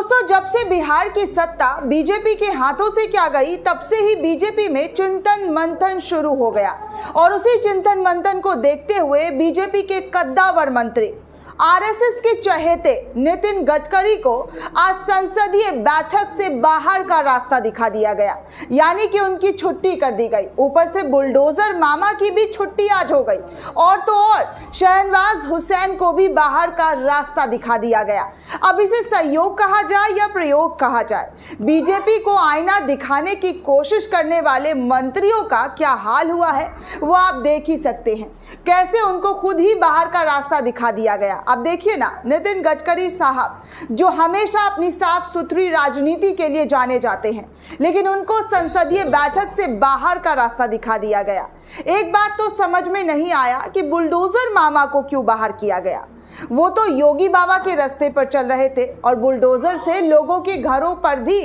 दोस्तों, जब से बिहार की सत्ता बीजेपी के हाथों से क्या गई, तब से ही बीजेपी में चिंतन मंथन शुरू हो गया। और उसी चिंतन मंथन को देखते हुए बीजेपी के कद्दावर मंत्री आरएसएस के चहेते नितिन गडकरी को आज संसदीय बैठक से बाहर का रास्ता दिखा दिया गया, यानी कि उनकी छुट्टी कर दी गई। ऊपर से बुलडोजर मामा की भी छुट्टी आज हो गई, और तो और शहनवाज हुसैन को भी बाहर का रास्ता दिखा दिया गया। अब इसे सहयोग कहा जाए या प्रयोग कहा जाए, बीजेपी को आईना दिखाने की कोशिश करने वाले मंत्रियों का क्या हाल हुआ है वो आप देख ही सकते हैं। कैसे उनको खुद ही बाहर का रास्ता दिखा दिया गया। अब देखिए ना, नितिन गडकरी साहब जो हमेशा अपनी साफ सुथरी राजनीति के लिए जाने जाते हैं, लेकिन उनको संसदीय बैठक से बाहर का रास्ता दिखा दिया गया। एक बात तो समझ में नहीं आया कि बुलडोजर मामा को क्यों बाहर किया गया। वो तो योगी बाबा के रास्ते पर चल रहे थे और बुलडोजर से लोगों के घरों पर भी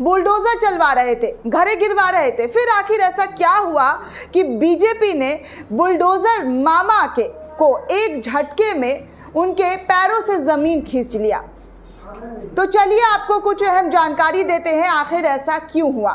बुलडोजर चलवा रहे थे, घरे गिरवा रहे थे। फिर आखिर ऐसा क्या हुआ कि बीजेपी ने बुलडोजर मामा को एक झटके में उनके पैरों से जमीन खींच लिया। तो चलिए आपको कुछ अहम जानकारी देते हैं, आखिर ऐसा क्यों हुआ।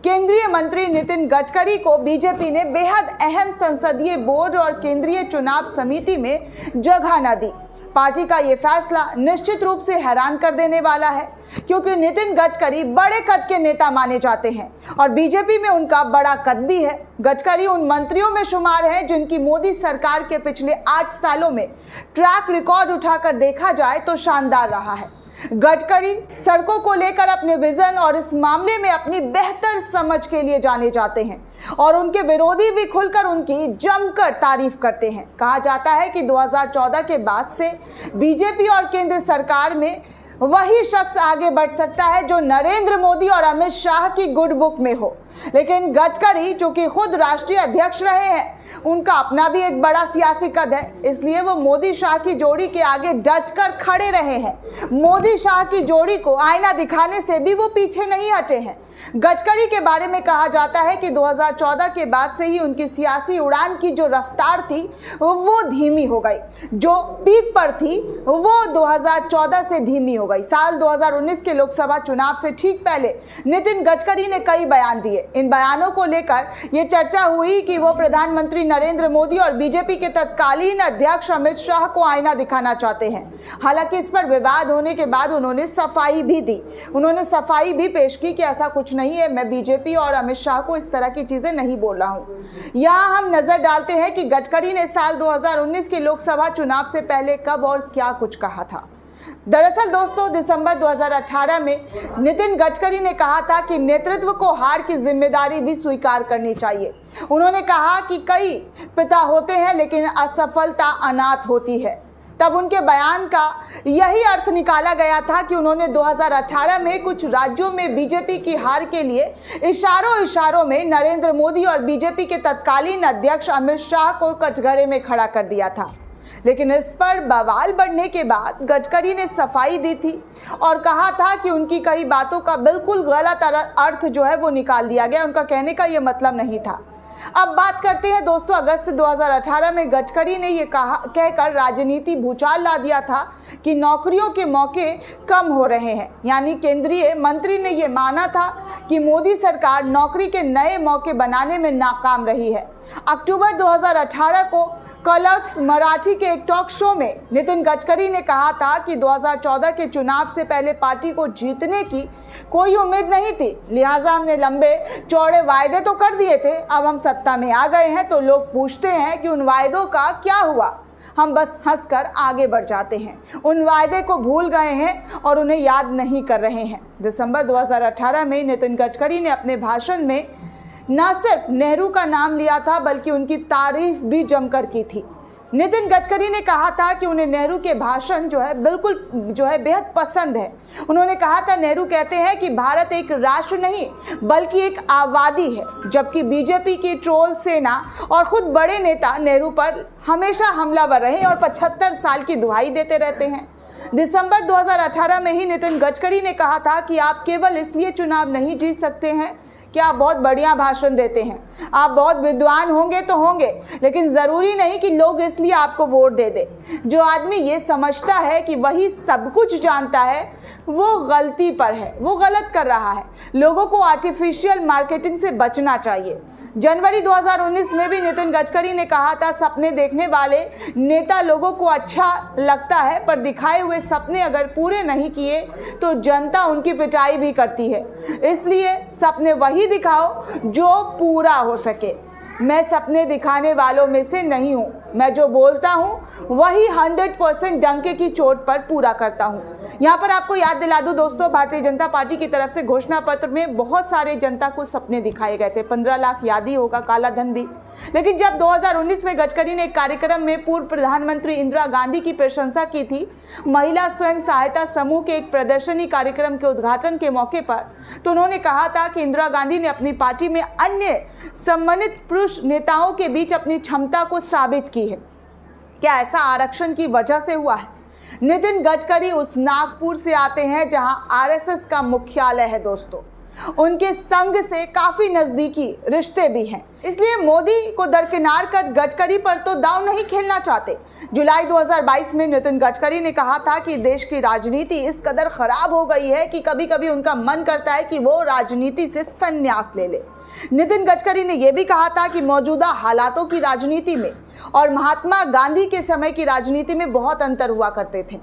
केंद्रीय मंत्री नितिन गडकरी को बीजेपी ने बेहद अहम संसदीय बोर्ड और केंद्रीय चुनाव समिति में जगह न दी। पार्टी का ये फैसला निश्चित रूप से हैरान कर देने वाला है, क्योंकि नितिन गडकरी बड़े कद के नेता माने जाते हैं और बीजेपी में उनका बड़ा कद भी है। गडकरी उन मंत्रियों में शुमार हैं जिनकी मोदी सरकार के पिछले 8 सालों में ट्रैक रिकॉर्ड उठाकर देखा जाए तो शानदार रहा है। गडकरी सड़कों को लेकर अपने विजन और इस मामले में अपनी बेहतर समझ के लिए जाने जाते हैं, और उनके विरोधी भी खुलकर उनकी जमकर तारीफ करते हैं। कहा जाता है कि 2014 के बाद से बीजेपी और केंद्र सरकार में वही शख्स आगे बढ़ सकता है जो नरेंद्र मोदी और अमित शाह की गुड बुक में हो। लेकिन गडकरी जो कि खुद राष्ट्रीय अध्यक्ष रहे हैं, उनका अपना भी एक बड़ा सियासी कद है, इसलिए वो मोदी शाह की जोड़ी के आगे डटकर खड़े रहे हैं। मोदी शाह की जोड़ी को आईना दिखाने से भी वो पीछे नहीं हटे हैं। गडकरी के बारे में कहा जाता है कि 2014 के बाद से ही उनकी सियासी उड़ान की जो रफ्तार थी वो धीमी हो गई। जो पीक पर थी वो 2014 से धीमी हो गई। साल 2019 के लोकसभा चुनाव से ठीक पहले नितिन गडकरी ने कई बयान दिए। इन बयानों को लेकर ये चर्चा हुई कि वो प्रधानमंत्री नरेंद्र मोदी और बीजेपी के तत्कालीन अध्यक्ष अमित शाह को आईना दिखाना चाहते हैं। हालांकि इस पर विवाद होने के बाद उन्होंने सफाई भी दी। उन्होंने सफाई भी पेश की कि ऐसा कुछ नहीं है, मैं बीजेपी और अमित शाह को इस तरह की चीजें नहीं बोल रहा हूं। यहां हम नजर डालते हैं कि गडकरी ने साल 2019 के लोकसभा चुनाव से पहले कब और क्या कुछ कहा था। दरअसल दोस्तों, दिसंबर 2018 में नितिन गडकरी ने कहा था कि नेतृत्व को हार की जिम्मेदारी भी स्वीकार करनी चाहिए। उन्होंने कहा कि कई पिता होते हैं लेकिन असफलता अनाथ होती है। तब उनके बयान का यही अर्थ निकाला गया था कि उन्होंने 2018 में कुछ राज्यों में बीजेपी की हार के लिए इशारों में नरेंद्र मोदी और बीजेपी के तत्कालीन अध्यक्ष अमित शाह को कटघरे में खड़ा कर दिया था। लेकिन इस पर बवाल बढ़ने के बाद गडकरी ने सफाई दी थी और कहा था कि उनकी कई बातों का बिल्कुल गलत अर्थ जो है वो निकाल दिया गया। उनका कहने का ये मतलब नहीं था। अब बात करते हैं दोस्तों, अगस्त 2018 में गडकरी ने ये कहकर राजनीति भूचाल ला दिया था कि नौकरियों के मौके कम हो रहे हैं। यानी केंद्रीय मंत्री ने ये माना था कि मोदी सरकार नौकरी के नए मौके बनाने में नाकाम रही है। अक्टूबर 2018 को कलर्स मराठी के एक टॉक शो में नितिन गडकरी ने कहा था कि 2014 के चुनाव से पहले पार्टी को जीतने की कोई उम्मीद नहीं थी, लिहाजा हमने लंबे चौड़े वायदे तो कर दिए थे। अब हम सत्ता में आ गए हैं तो लोग पूछते हैं कि उन वायदों का क्या हुआ। हम बस हंसकर आगे बढ़ जाते हैं, उन वायदे को भूल गए हैं और उन्हें याद नहीं कर रहे हैं। दिसंबर 2018 में नितिन गडकरी ने अपने भाषण में न सिर्फ नेहरू का नाम लिया था बल्कि उनकी तारीफ भी जमकर की थी। नितिन गडकरी ने कहा था कि उन्हें नेहरू के भाषण बेहद पसंद है। उन्होंने कहा था, नेहरू कहते हैं कि भारत एक राष्ट्र नहीं बल्कि एक आबादी है, जबकि बीजेपी की ट्रोल सेना और खुद बड़े नेता नेहरू पर हमेशा हमलावर रहे और 75 साल की दुहाई देते रहते हैं। दिसंबर 2018 में ही नितिन गडकरी ने कहा था कि आप केवल इसलिए चुनाव नहीं जीत सकते हैं कि आप बहुत बढ़िया भाषण देते हैं, आप बहुत विद्वान होंगे तो होंगे, लेकिन ज़रूरी नहीं कि लोग इसलिए आपको वोट दे दे। जो आदमी ये समझता है कि वही सब कुछ जानता है, वो गलती पर है, वो गलत कर रहा है। लोगों को आर्टिफिशियल मार्केटिंग से बचना चाहिए। जनवरी 2019 में भी नितिन गडकरी ने कहा था, सपने देखने वाले नेता लोगों को अच्छा लगता है, पर दिखाए हुए सपने अगर पूरे नहीं किए तो जनता उनकी पिटाई भी करती है। इसलिए सपने वही दिखाओ जो पूरा हो सके। मैं सपने दिखाने वालों में से नहीं हूँ। मैं जो बोलता हूँ वही 100% डंके की चोट पर पूरा करता हूँ। यहाँ पर आपको याद दिला दूँ दोस्तों, भारतीय जनता पार्टी की तरफ से घोषणा पत्र में बहुत सारे जनता को सपने दिखाए गए थे। 15 लाख याद ही होगा, काला धन भी। लेकिन जब 2019 में गडकरी ने एक कार्यक्रम में पूर्व प्रधानमंत्री इंदिरा गांधी की प्रशंसा की थी, महिला स्वयं सहायता समूह के एक प्रदर्शनी कार्यक्रम के उद्घाटन के मौके पर, तो उन्होंने कहा था कि इंदिरा गांधी ने अपनी पार्टी में अन्य सम्मानित पुरुष नेताओं के बीच अपनी क्षमता को साबित की है। क्या ऐसा आरक्षण की वजह से हुआ है? नितिन गडकरी उस नागपुर से आते हैं जहां आरएसएस का मुख्यालय है दोस्तों। उनके संघ से काफी नजदीकी रिश्ते भी हैं, इसलिए मोदी को दरकिनार कर गडकरी पर तो दांव नहीं खेलना चाहते। जुलाई 2022 में नितिन गडकरी ने कहा था कि देश की राजनीति इस कदर खराब हो गई है कि कभी कभी उनका मन करता है कि वो राजनीति से संन्यास ले ले। नितिन गडकरी ने यह भी कहा था कि मौजूदा हालातों की राजनीति में और महात्मा गांधी के समय की राजनीति में बहुत अंतर हुआ करते थे।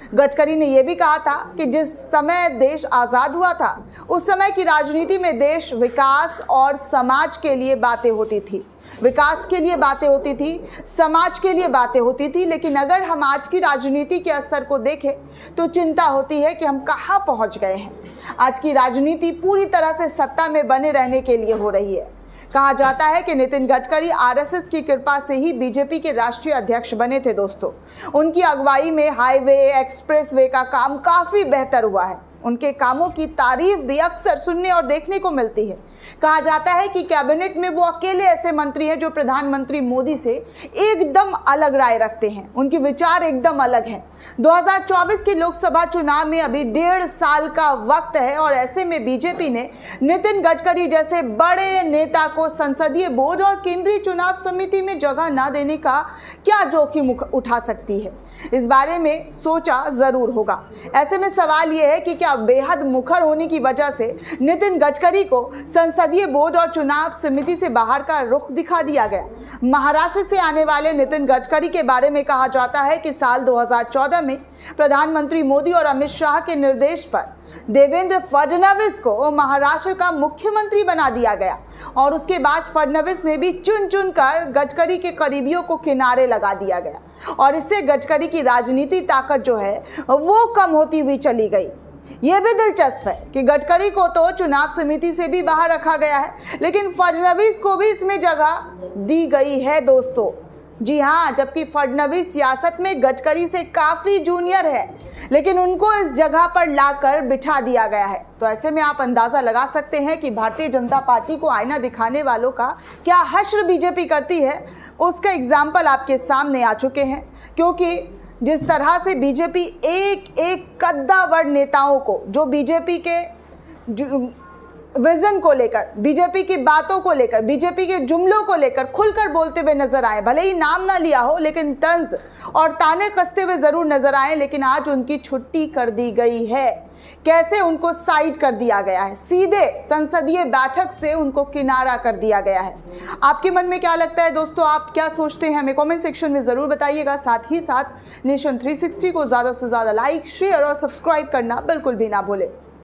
गडकरी ने यह भी कहा था कि जिस समय देश आज़ाद हुआ था, उस समय की राजनीति में देश विकास और समाज के लिए बातें होती थी, विकास के लिए बातें होती थी, समाज के लिए बातें होती थी। लेकिन अगर हम आज की राजनीति के स्तर को देखें तो चिंता होती है कि हम कहाँ पहुँच गए हैं। आज की राजनीति पूरी तरह से सत्ता में बने रहने के लिए हो रही है। कहा जाता है कि नितिन गडकरी आरएसएस की कृपा से ही बीजेपी के राष्ट्रीय अध्यक्ष बने थे दोस्तों। उनकी अगुवाई में हाईवे, एक्सप्रेसवे का काम काफ़ी बेहतर हुआ है। उनके कामों की तारीफ भी अक्सर सुनने और देखने को मिलती है। कहा जाता है कि कैबिनेट में वो अकेले ऐसे मंत्री हैं जो प्रधानमंत्री मोदी से एकदम अलग राय रखते हैं, उनके विचार एकदम अलग हैं। 2024 के लोकसभा चुनाव में अभी 1.5 साल का वक्त है और ऐसे में बीजेपी ने नितिन गडकरी जैसे बड़े नेता को संसदीय बोर्ड और केंद्रीय चुनाव समिति में जगह ना देने का क्या जोखिम उठा सकती है, इस बारे में सोचा जरूर होगा। ऐसे में सवाल यह है कि क्या बेहद मुखर होने की वजह से नितिन गडकरी को संसदीय बोर्ड और चुनाव समिति से बाहर का रुख दिखा दिया गया। महाराष्ट्र से आने वाले नितिन गडकरी के बारे में कहा जाता है कि साल 2014 में प्रधानमंत्री मोदी और अमित शाह के निर्देश पर देवेंद्र फडणवीस को महाराष्ट्र का मुख्यमंत्री बना दिया गया और उसके बाद फडणवीस ने भी चुन चुन कर गडकरी के करीबियों को किनारे लगा दिया गया और इससे गडकरी की राजनीति ताकत जो है वो कम होती हुई चली गई। ये भी दिलचस्प है कि गडकरी को तो चुनाव समिति से भी बाहर रखा गया है, लेकिन फडणवीस को भी इसमें जगह दी गई है दोस्तों। जी हाँ, जबकि फडणवीस सियासत में गडकरी से काफ़ी जूनियर है, लेकिन उनको इस जगह पर लाकर बिठा दिया गया है। तो ऐसे में आप अंदाज़ा लगा सकते हैं कि भारतीय जनता पार्टी को आईना दिखाने वालों का क्या हश्र बीजेपी करती है, उसका एग्जाम्पल आपके सामने आ चुके हैं। क्योंकि जिस तरह से बीजेपी एक एक कद्दावर नेताओं को, जो बीजेपी के विजन को लेकर, बीजेपी की बातों को लेकर, बीजेपी के जुमलों को लेकर खुलकर बोलते हुए नजर आए, भले ही नाम ना लिया हो लेकिन तंज और ताने कसते हुए जरूर नजर आए, लेकिन आज उनकी छुट्टी कर दी गई है। कैसे उनको साइड कर दिया गया है, सीधे संसदीय बैठक से उनको किनारा कर दिया गया है। आपके मन में क्या लगता है दोस्तों, आप क्या सोचते हैं, हमें कमेंट सेक्शन में ज़रूर बताइएगा। साथ ही साथ नेशन 360 को ज़्यादा से ज़्यादा लाइक, शेयर और सब्सक्राइब करना बिल्कुल भी ना भूलें।